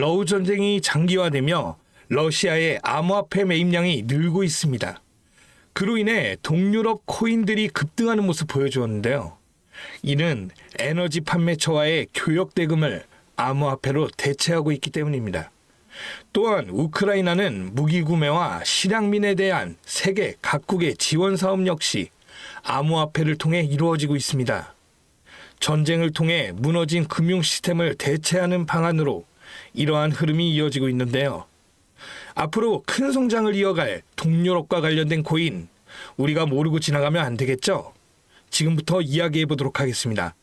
러우 전쟁이 장기화되며 러시아의 암호화폐 매입량이 늘고 있습니다. 그로 인해 동유럽 코인들이 급등하는 모습 보여주었는데요. 이는 에너지 판매처와의 교역 대금을 암호화폐로 대체하고 있기 때문입니다. 또한 우크라이나는 무기 구매와 실향민에 대한 세계 각국의 지원 사업 역시 암호화폐를 통해 이루어지고 있습니다. 전쟁을 통해 무너진 금융 시스템을 대체하는 방안으로 이러한 흐름이 이어지고 있는데요. 앞으로 큰 성장을 이어갈 동유럽과 관련된 코인, 우리가 모르고 지나가면 안 되겠죠? 지금부터 이야기해 보도록 하겠습니다.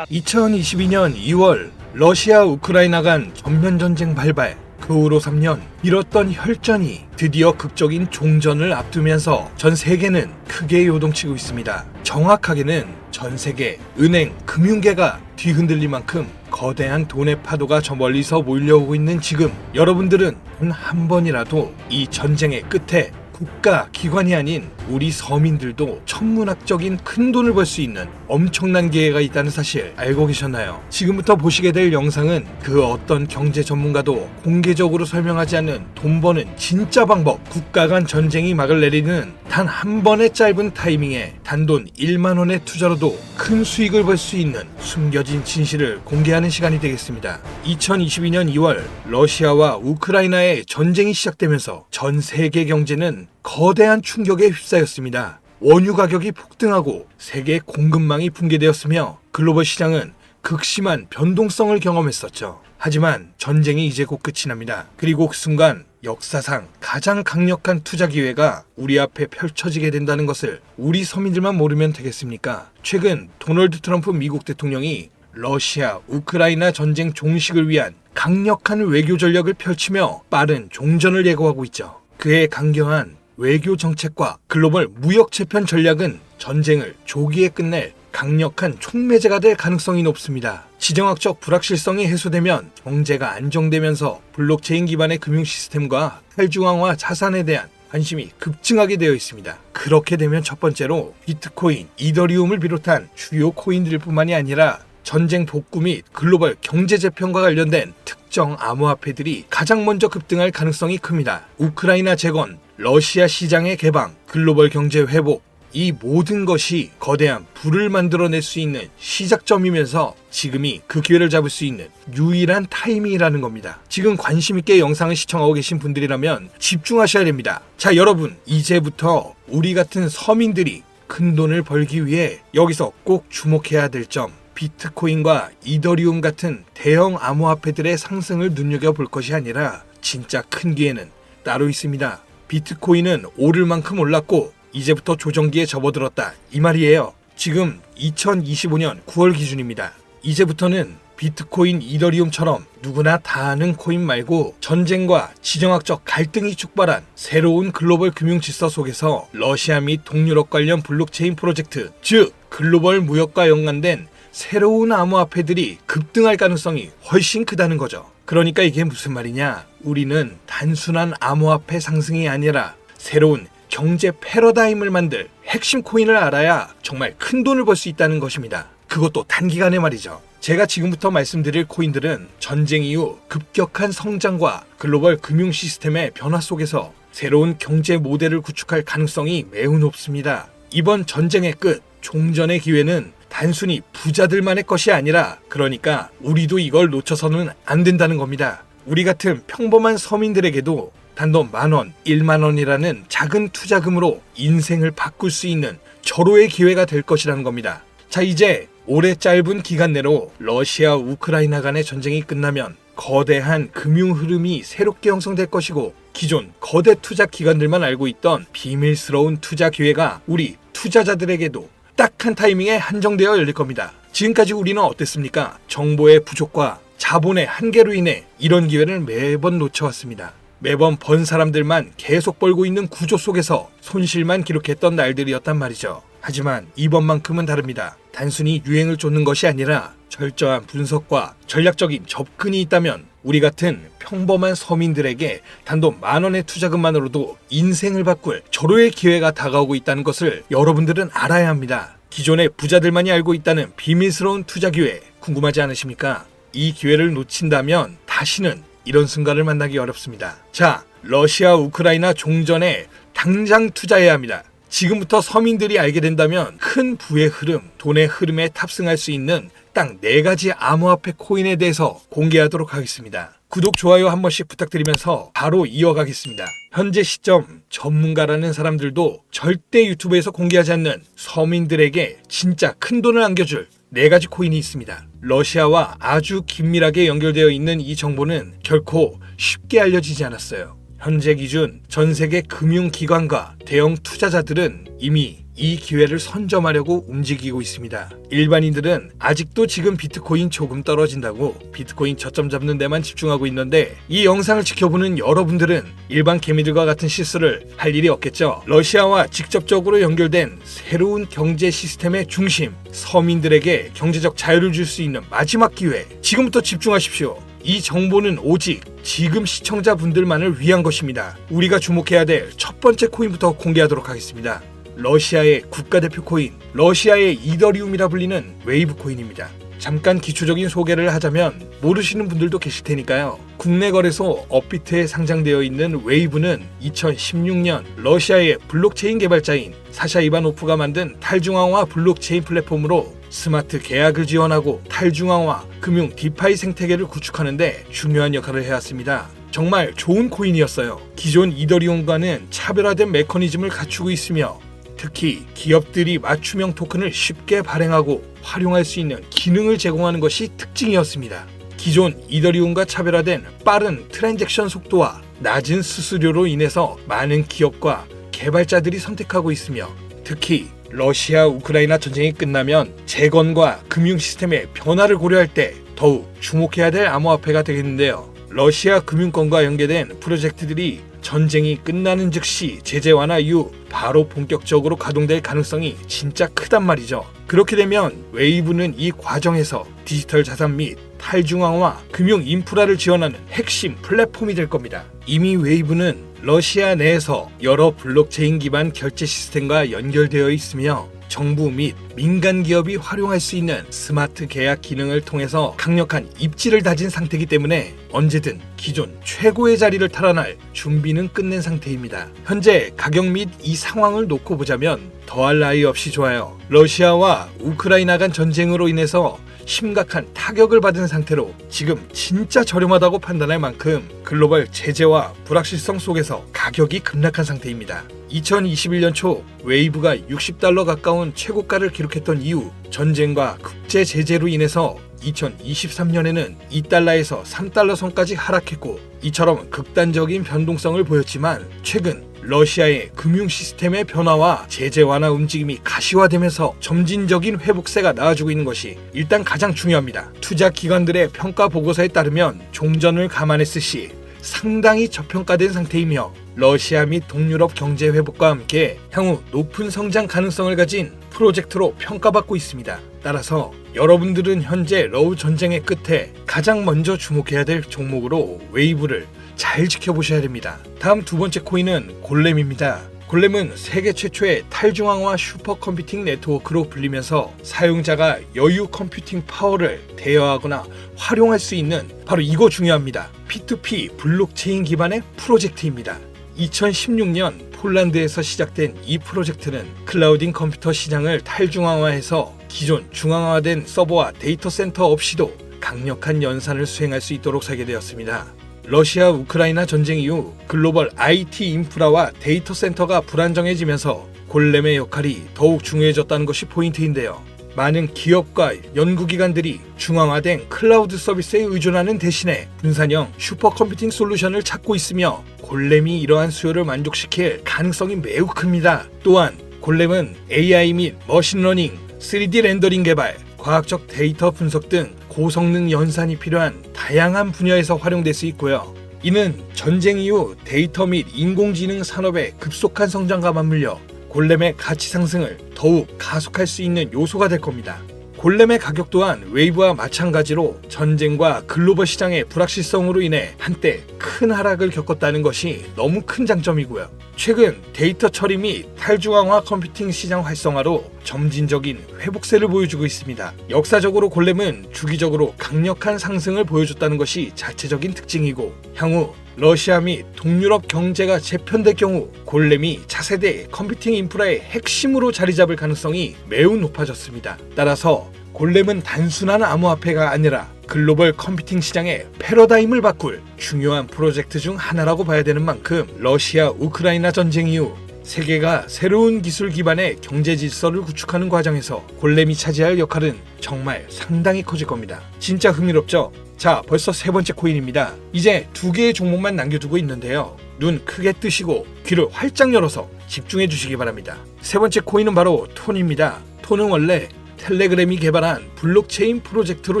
2022년 2월 러시아 우크라이나 간 전면전쟁 발발, 그 후로 3년 미뤘던 혈전이 드디어 극적인 종전을 앞두면서 전 세계는 크게 요동치고 있습니다. 정확하게는 전 세계 은행, 금융계가 뒤흔들릴 만큼 거대한 돈의 파도가 저 멀리서 몰려오고 있는 지금, 여러분들은 단 한 번이라도 이 전쟁의 끝에 국가, 기관이 아닌 우리 서민들도 천문학적인 큰 돈을 벌 수 있는 엄청난 기회가 있다는 사실 알고 계셨나요? 지금부터 보시게 될 영상은 그 어떤 경제 전문가도 공개적으로 설명하지 않는 돈 버는 진짜 방법, 국가 간 전쟁이 막을 내리는 단 한 번의 짧은 타이밍에 단돈 1만 원의 투자로도 큰 수익을 벌 수 있는 숨겨진 진실을 공개하는 시간이 되겠습니다. 2022년 2월 러시아와 우크라이나의 전쟁이 시작되면서 전 세계 경제는 거대한 충격에 휩싸였습니다. 원유 가격이 폭등하고 세계 공급망이 붕괴되었으며 글로벌 시장은 극심한 변동성을 경험했었죠. 하지만 전쟁이 이제 곧 끝이 납니다. 그리고 그 순간 역사상 가장 강력한 투자 기회가 우리 앞에 펼쳐지게 된다는 것을 우리 서민들만 모르면 되겠습니까? 최근 도널드 트럼프 미국 대통령이 러시아, 우크라이나 전쟁 종식을 위한 강력한 외교 전략을 펼치며 빠른 종전을 예고하고 있죠. 그의 강경한 외교 정책과 글로벌 무역 재편 전략은 전쟁을 조기에 끝낼 강력한 촉매제가 될 가능성이 높습니다. 지정학적 불확실성이 해소되면 경제가 안정되면서 블록체인 기반의 금융 시스템과 탈중앙화 자산에 대한 관심이 급증하게 되어 있습니다. 그렇게 되면 첫 번째로 비트코인, 이더리움을 비롯한 주요 코인들뿐만이 아니라 전쟁 복구 및 글로벌 경제 재편과 관련된 특정 암호화폐들이 가장 먼저 급등할 가능성이 큽니다. 우크라이나 재건, 러시아 시장의 개방, 글로벌 경제 회복, 이 모든 것이 거대한 부를 만들어낼 수 있는 시작점이면서 지금이 그 기회를 잡을 수 있는 유일한 타이밍이라는 겁니다. 지금 관심 있게 영상을 시청하고 계신 분들이라면 집중하셔야 됩니다. 자, 여러분, 이제부터 우리 같은 서민들이 큰 돈을 벌기 위해 여기서 꼭 주목해야 될 점, 비트코인과 이더리움 같은 대형 암호화폐들의 상승을 눈여겨볼 것이 아니라 진짜 큰 기회는 따로 있습니다. 비트코인은 오를 만큼 올랐고 이제부터 조정기에 접어들었다, 이 말이에요. 지금 2025년 9월 기준입니다. 이제부터는 비트코인, 이더리움처럼 누구나 다 아는 코인 말고 전쟁과 지정학적 갈등이 촉발한 새로운 글로벌 금융 질서 속에서 러시아 및 동유럽 관련 블록체인 프로젝트, 즉 글로벌 무역과 연관된 새로운 암호화폐들이 급등할 가능성이 훨씬 크다는 거죠. 그러니까 이게 무슨 말이냐? 우리는 단순한 암호화폐 상승이 아니라 새로운 경제 패러다임을 만들 핵심 코인을 알아야 정말 큰 돈을 벌 수 있다는 것입니다. 그것도 단기간에 말이죠. 제가 지금부터 말씀드릴 코인들은 전쟁 이후 급격한 성장과 글로벌 금융 시스템의 변화 속에서 새로운 경제 모델을 구축할 가능성이 매우 높습니다. 이번 전쟁의 끝, 종전의 기회는 단순히 부자들만의 것이 아니라, 그러니까 우리도 이걸 놓쳐서는 안 된다는 겁니다. 우리 같은 평범한 서민들에게도 단돈 10,000원, 1만 원이라는 작은 투자금으로 인생을 바꿀 수 있는 절호의 기회가 될 것이라는 겁니다. 자, 이제 올해 짧은 기간 내로 러시아, 우크라이나 간의 전쟁이 끝나면 거대한 금융 흐름이 새롭게 형성될 것이고, 기존 거대 투자 기관들만 알고 있던 비밀스러운 투자 기회가 우리 투자자들에게도 딱 한 타이밍에 한정되어 열릴 겁니다. 지금까지 우리는 어땠습니까? 정보의 부족과 자본의 한계로 인해 이런 기회를 매번 놓쳐왔습니다. 매번 번 사람들만 계속 벌고 있는 구조 속에서 손실만 기록했던 날들이었단 말이죠. 하지만 이번만큼은 다릅니다. 단순히 유행을 쫓는 것이 아니라 철저한 분석과 전략적인 접근이 있다면 우리 같은 평범한 서민들에게 단돈 10,000원의 투자금만으로도 인생을 바꿀 절호의 기회가 다가오고 있다는 것을 여러분들은 알아야 합니다. 기존의 부자들만이 알고 있다는 비밀스러운 투자 기회 궁금하지 않으십니까? 이 기회를 놓친다면 다시는 이런 순간을 만나기 어렵습니다. 자, 러시아 우크라이나 종전에 당장 투자해야 합니다. 지금부터 서민들이 알게 된다면 큰 부의 흐름, 돈의 흐름에 탑승할 수 있는 딱 4가지 암호화폐 코인에 대해서 공개하도록 하겠습니다. 구독, 좋아요 한 번씩 부탁드리면서 바로 이어가겠습니다. 현재 시점 전문가라는 사람들도 절대 유튜브에서 공개하지 않는 서민들에게 진짜 큰 돈을 안겨줄 4가지 코인이 있습니다. 러시아와 아주 긴밀하게 연결되어 있는 이 정보는 결코 쉽게 알려지지 않았어요. 현재 기준 전 세계 금융기관과 대형 투자자들은 이미 이 기회를 선점하려고 움직이고 있습니다. 일반인들은 아직도 지금 비트코인 조금 떨어진다고 비트코인 저점 잡는 데만 집중하고 있는데, 이 영상을 지켜보는 여러분들은 일반 개미들과 같은 실수를 할 일이 없겠죠. 러시아와 직접적으로 연결된 새로운 경제 시스템의 중심, 서민들에게 경제적 자유를 줄 수 있는 마지막 기회, 지금부터 집중하십시오. 이 정보는 오직 지금 시청자분들만을 위한 것입니다. 우리가 주목해야 될 첫 번째 코인부터 공개하도록 하겠습니다. 러시아의 국가대표 코인, 러시아의 이더리움이라 불리는 웨이브 코인입니다. 잠깐 기초적인 소개를 하자면 모르시는 분들도 계실 테니까요. 국내 거래소 업비트에 상장되어 있는 웨이브는 2016년 러시아의 블록체인 개발자인 사샤 이바노프가 만든 탈중앙화 블록체인 플랫폼으로 스마트 계약을 지원하고 탈중앙화 금융 디파이 생태계를 구축하는 데 중요한 역할을 해왔습니다. 정말 좋은 코인이었어요. 기존 이더리움과는 차별화된 메커니즘을 갖추고 있으며 특히 기업들이 맞춤형 토큰을 쉽게 발행하고 활용할 수 있는 기능을 제공하는 것이 특징이었습니다. 기존 이더리움과 차별화된 빠른 트랜잭션 속도와 낮은 수수료로 인해서 많은 기업과 개발자들이 선택하고 있으며, 특히 러시아 우크라이나 전쟁이 끝나면 재건과 금융 시스템의 변화를 고려할 때 더욱 주목해야 될 암호화폐가 되겠는데요. 러시아 금융권과 연계된 프로젝트들이 전쟁이 끝나는 즉시 제재 완화 이후 바로 본격적으로 가동될 가능성이 진짜 크단 말이죠. 그렇게 되면 웨이브는 이 과정에서 디지털 자산 및 탈중앙화 금융 인프라를 지원하는 핵심 플랫폼이 될 겁니다. 이미 웨이브는 러시아 내에서 여러 블록체인 기반 결제 시스템과 연결되어 있으며 정부 및 민간 기업이 활용할 수 있는 스마트 계약 기능을 통해서 강력한 입지를 다진 상태이기 때문에 언제든 기존 최고의 자리를 탈환할 준비는 끝낸 상태입니다. 현재 가격 및 이 상황을 놓고 보자면 더할 나위 없이 좋아요. 러시아와 우크라이나 간 전쟁으로 인해서 심각한 타격을 받은 상태로 지금 진짜 저렴하다고 판단할 만큼 글로벌 제재와 불확실성 속에서 가격이 급락한 상태입니다. 2021년 초 웨이브가 $60 가까운 최고가를 기록했던 이후 전쟁과 국제 제재로 인해서 2023년에는 $2에서 $3 선까지 하락했고, 이처럼 극단적인 변동성을 보였지만 최근 러시아의 금융 시스템의 변화와 제재 완화 움직임이 가시화되면서 점진적인 회복세가 나와주고 있는 것이 일단 가장 중요합니다. 투자 기관들의 평가 보고서에 따르면 종전을 감안했을 시 상당히 저평가된 상태이며 러시아 및 동유럽 경제 회복과 함께 향후 높은 성장 가능성을 가진 프로젝트로 평가받고 있습니다. 따라서 여러분들은 현재 러우 전쟁의 끝에 가장 먼저 주목해야 될 종목으로 웨이브를 잘 지켜보셔야 됩니다. 다음 두 번째 코인은 골렘입니다. 골렘은 세계 최초의 탈중앙화 슈퍼컴퓨팅 네트워크로 불리면서 사용자가 여유 컴퓨팅 파워를 대여하거나 활용할 수 있는, 바로 이거 중요합니다. P2P 블록체인 기반의 프로젝트입니다. 2016년 폴란드에서 시작된 이 프로젝트는 클라우딩 컴퓨터 시장을 탈중앙화해서 기존 중앙화된 서버와 데이터 센터 없이도 강력한 연산을 수행할 수 있도록 설계되었습니다. 러시아 우크라이나 전쟁 이후 글로벌 IT 인프라와 데이터 센터가 불안정해지면서 골렘의 역할이 더욱 중요해졌다는 것이 포인트인데요. 많은 기업과 연구기관들이 중앙화된 클라우드 서비스에 의존하는 대신에 분산형 슈퍼컴퓨팅 솔루션을 찾고 있으며 골렘이 이러한 수요를 만족시킬 가능성이 매우 큽니다. 또한 골렘은 AI 및 머신러닝, 3D 렌더링 개발, 과학적 데이터 분석 등 고성능 연산이 필요한 다양한 분야에서 활용될 수 있고요. 이는 전쟁 이후 데이터 및 인공지능 산업의 급속한 성장과 맞물려 골렘의 가치 상승을 더욱 가속할 수 있는 요소가 될 겁니다. 골렘의 가격 또한 웨이브와 마찬가지로 전쟁과 글로벌 시장의 불확실성으로 인해 한때 큰 하락을 겪었다는 것이 너무 큰 장점이고요. 최근 데이터 처리 및 탈중앙화 컴퓨팅 시장 활성화로 점진적인 회복세를 보여주고 있습니다. 역사적으로 골렘은 주기적으로 강력한 상승을 보여줬다는 것이 자체적인 특징이고, 향후 러시아 및 동유럽 경제가 재편될 경우 골렘이 차세대 컴퓨팅 인프라의 핵심으로 자리 잡을 가능성이 매우 높아졌습니다. 따라서 골렘은 단순한 암호화폐가 아니라 글로벌 컴퓨팅 시장의 패러다임을 바꿀 중요한 프로젝트 중 하나라고 봐야 되는 만큼, 러시아 우크라이나 전쟁 이후 세계가 새로운 기술 기반의 경제 질서를 구축하는 과정에서 골렘이 차지할 역할은 정말 상당히 커질 겁니다. 진짜 흥미롭죠? 자, 벌써 세 번째 코인입니다. 이제 두 개의 종목만 남겨두고 있는데요. 눈 크게 뜨시고 귀를 활짝 열어서 집중해 주시기 바랍니다. 세 번째 코인은 바로 톤입니다. 톤은 원래 텔레그램이 개발한 블록체인 프로젝트로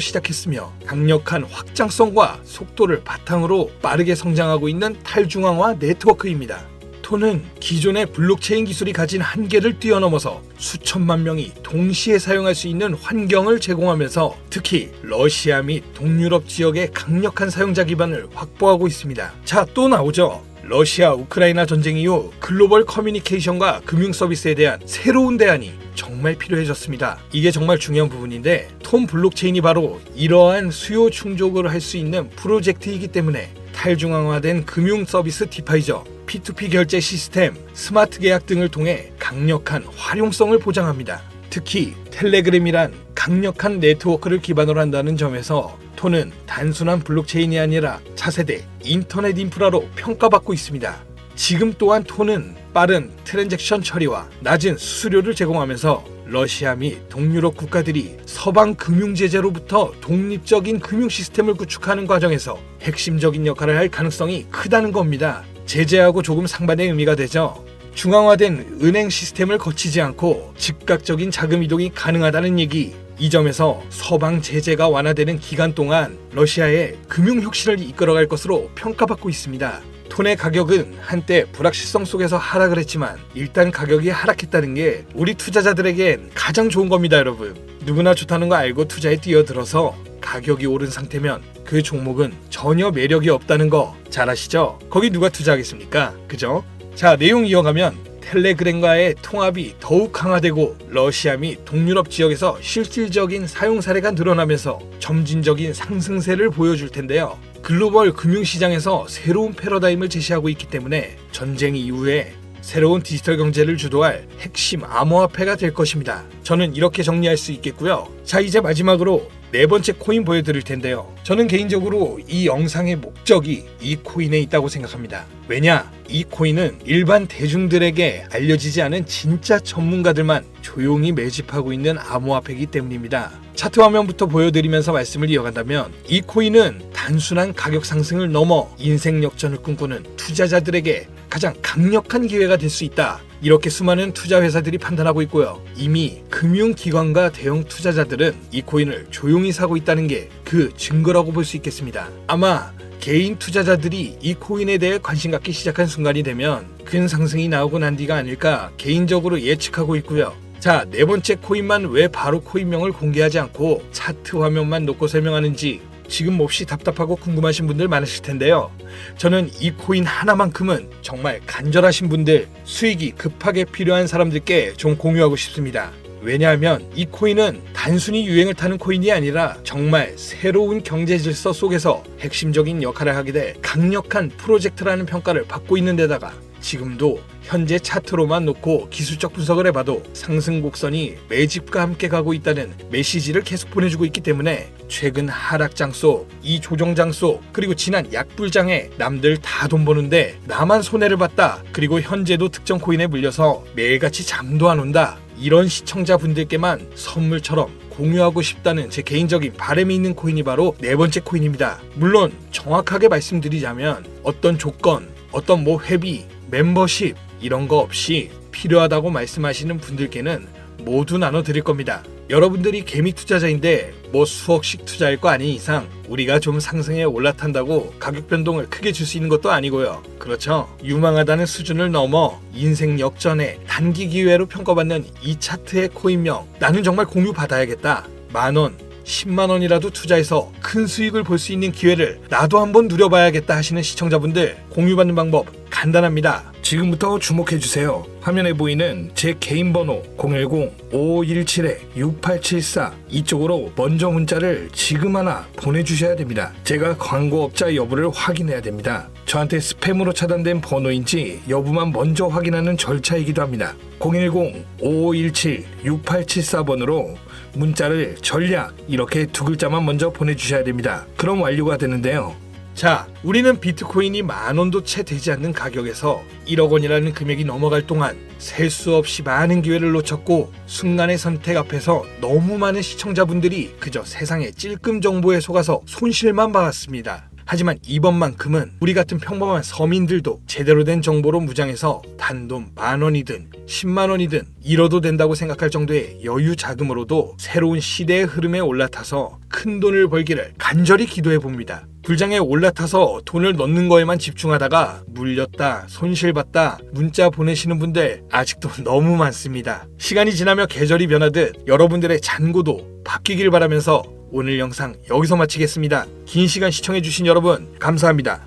시작했으며 강력한 확장성과 속도를 바탕으로 빠르게 성장하고 있는 탈중앙화 네트워크입니다. 톤은 기존의 블록체인 기술이 가진 한계를 뛰어넘어서 수천만 명이 동시에 사용할 수 있는 환경을 제공하면서 특히 러시아 및 동유럽 지역의 강력한 사용자 기반을 확보하고 있습니다. 자, 또 나오죠. 러시아 우크라이나 전쟁 이후 글로벌 커뮤니케이션과 금융 서비스에 대한 새로운 대안이 정말 필요해졌습니다. 이게 정말 중요한 부분인데, 톤 블록체인이 바로 이러한 수요 충족을 할 수 있는 프로젝트이기 때문에 탈중앙화된 금융 서비스 디파이저, P2P 결제 시스템, 스마트 계약 등을 통해 강력한 활용성을 보장합니다. 특히 텔레그램이란 강력한 네트워크를 기반으로 한다는 점에서 톤은 단순한 블록체인이 아니라 차세대 인터넷 인프라로 평가받고 있습니다. 지금 또한 톤은 빠른 트랜잭션 처리와 낮은 수수료를 제공하면서 러시아 및 동유럽 국가들이 서방 금융 제재로부터 독립적인 금융 시스템을 구축하는 과정에서 핵심적인 역할을 할 가능성이 크다는 겁니다. 제재하고 조금 상반의 의미가 되죠. 중앙화된 은행 시스템을 거치지 않고 즉각적인 자금 이동이 가능하다는 얘기. 이 점에서 서방 제재가 완화되는 기간 동안 러시아의 금융 혁신을 이끌어갈 것으로 평가받고 있습니다. 톤의 가격은 한때 불확실성 속에서 하락을 했지만 일단 가격이 하락했다는 게 우리 투자자들에겐 가장 좋은 겁니다, 여러분. 누구나 좋다는 거 알고 투자에 뛰어들어서 가격이 오른 상태면 그 종목은 전혀 매력이 없다는 거 잘 아시죠? 거기 누가 투자하겠습니까? 그죠? 자, 내용 이어가면 텔레그램과의 통합이 더욱 강화되고 러시아 및 동유럽 지역에서 실질적인 사용 사례가 늘어나면서 점진적인 상승세를 보여줄 텐데요. 글로벌 금융시장에서 새로운 패러다임을 제시하고 있기 때문에 전쟁 이후에 새로운 디지털 경제를 주도할 핵심 암호화폐가 될 것입니다. 저는 이렇게 정리할 수 있겠고요. 자, 이제 마지막으로 네 번째 코인 보여드릴 텐데요. 저는 개인적으로 이 영상의 목적이 이 코인에 있다고 생각합니다. 왜냐? 이 코인은 일반 대중들에게 알려지지 않은 진짜 전문가들만 조용히 매집하고 있는 암호화폐이기 때문입니다. 차트 화면부터 보여드리면서 말씀을 이어간다면, 이 코인은 단순한 가격 상승을 넘어 인생 역전을 꿈꾸는 투자자들에게 가장 강력한 기회가 될 수 있다, 이렇게 수많은 투자 회사들이 판단하고 있고요. 이미 금융기관과 대형 투자자들은 이 코인을 조용히 사고 있다는 게 그 증거라고 볼 수 있겠습니다. 아마 개인 투자자들이 이 코인에 대해 관심 갖기 시작한 순간이 되면 큰 상승이 나오고 난 뒤가 아닐까 개인적으로 예측하고 있고요. 자, 네 번째 코인만 왜 바로 코인명을 공개하지 않고 차트 화면만 놓고 설명하는지 지금 몹시 답답하고 궁금하신 분들 많으실 텐데요. 저는 이 코인 하나만큼은 정말 간절하신 분들, 수익이 급하게 필요한 사람들께 좀 공유하고 싶습니다. 왜냐하면 이 코인은 단순히 유행을 타는 코인이 아니라 정말 새로운 경제 질서 속에서 핵심적인 역할을 하게 될 강력한 프로젝트라는 평가를 받고 있는 데다가 지금도 현재 차트로만 놓고 기술적 분석을 해봐도 상승 곡선이 매집과 함께 가고 있다는 메시지를 계속 보내주고 있기 때문에 최근 하락장 속, 이 조정장 속, 그리고 지난 약불장에 남들 다 돈 버는데 나만 손해를 봤다, 그리고 현재도 특정 코인에 물려서 매일같이 잠도 안 온다, 이런 시청자분들께만 선물처럼 공유하고 싶다는 제 개인적인 바람이 있는 코인이 바로 네 번째 코인입니다. 물론 정확하게 말씀드리자면 어떤 조건, 어떤 회비, 멤버십 이런 거 없이 필요하다고 말씀하시는 분들께는 모두 나눠드릴 겁니다. 여러분들이 개미 투자자인데 수억씩 투자할 거 아닌 이상 우리가 좀 상승에 올라탄다고 가격 변동을 크게 줄 수 있는 것도 아니고요. 그렇죠? 유망하다는 수준을 넘어 인생 역전에 단기 기회로 평가받는 이 차트의 코인명, 나는 정말 공유 받아야겠다, 10,000원, 10만원이라도 투자해서 큰 수익을 볼 수 있는 기회를 나도 한번 누려봐야겠다 하시는 시청자분들, 공유받는 방법 간단합니다. 지금부터 주목해주세요. 화면에 보이는 제 개인 번호 010-5517-6874 이쪽으로 먼저 문자를 지금 하나 보내주셔야 됩니다. 제가 광고업자 여부를 확인해야 됩니다. 저한테 스팸으로 차단된 번호인지 여부만 먼저 확인하는 절차이기도 합니다. 010-5517-6874번으로 문자를 전략 이렇게 두 글자만 먼저 보내주셔야 됩니다. 그럼 완료가 되는데요. 자, 우리는 비트코인이 10,000원도 채 되지 않는 가격에서 1억 원이라는 금액이 넘어갈 동안 셀 수 없이 많은 기회를 놓쳤고, 순간의 선택 앞에서 너무 많은 시청자분들이 그저 세상의 찔끔 정보에 속아서 손실만 봐왔습니다. 하지만 이번만큼은 우리 같은 평범한 서민들도 제대로 된 정보로 무장해서 단돈 10,000원이든 10만원이든 잃어도 된다고 생각할 정도의 여유 자금으로도 새로운 시대의 흐름에 올라타서 큰 돈을 벌기를 간절히 기도해 봅니다. 불장에 올라타서 돈을 넣는 거에만 집중하다가 물렸다, 손실봤다 문자 보내시는 분들 아직도 너무 많습니다. 시간이 지나며 계절이 변하듯 여러분들의 잔고도 바뀌길 바라면서 오늘 영상 여기서 마치겠습니다. 긴 시간 시청해주신 여러분 감사합니다.